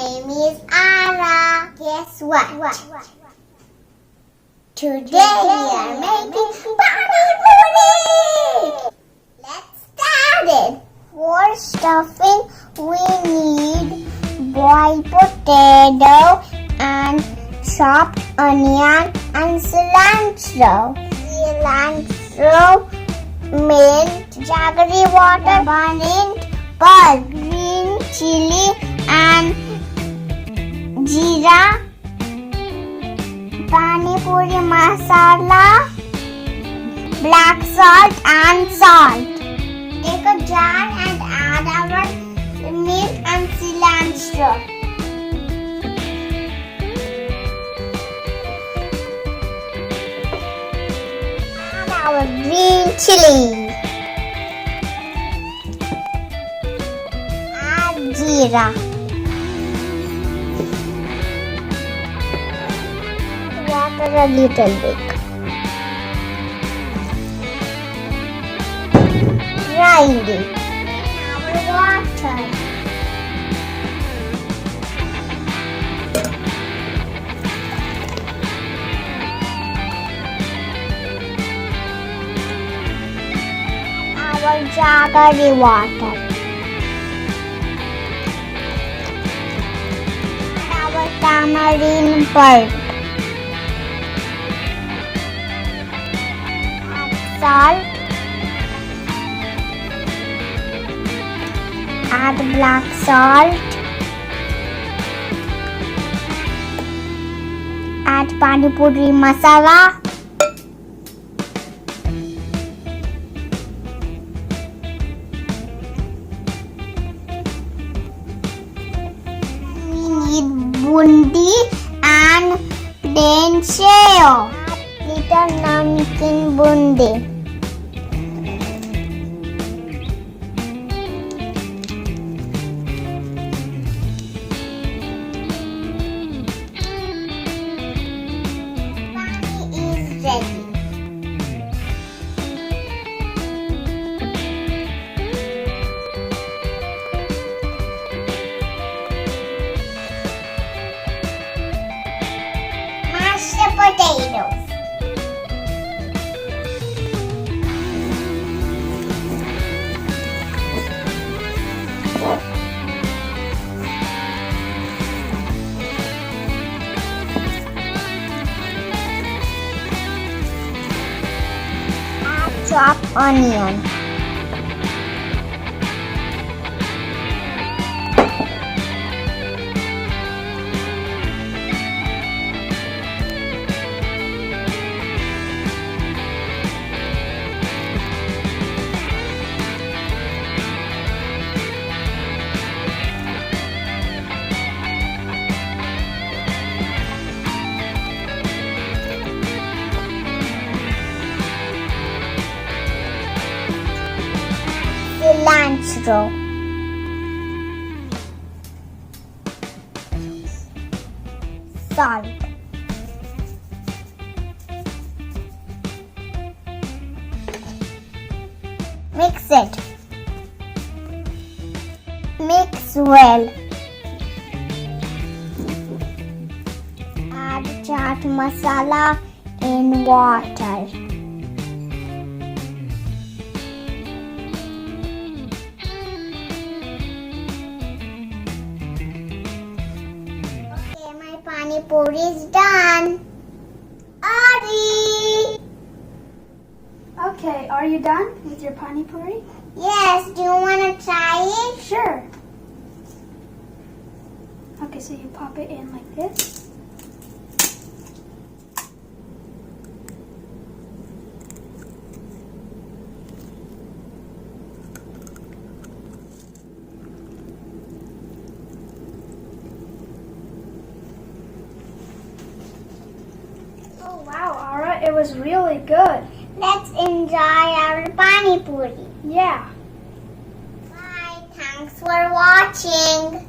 name is Ara. Guess what? Today we are making Panipuri! Let's start it! For stuffing, we need boiled potato and chopped onion and cilantro. Mint, jaggery water, burnt pulp, green chili and jeera, Panipuri masala, black salt and salt. Take a jar and add our mint and cilantro. Our green chili, add jeera, water a little bit, grind it, our water, jaggery water, our tamarind pulp, add salt, add black salt, add Panipuri masala, bundi and plain seo. Little namkeen bundi. Pani is ready. Potatoes. Add chopped onion. Cilantro, salt, mix it, mix well, add chaat masala in water. Panipuri is done. Ari! Okay, are you done with your Panipuri? Yes, do you want to try it? Sure. Okay, so you pop it in like this. Oh wow, Ara, it was really good. Let's enjoy our Panipuri. Yeah. Bye. Thanks for watching.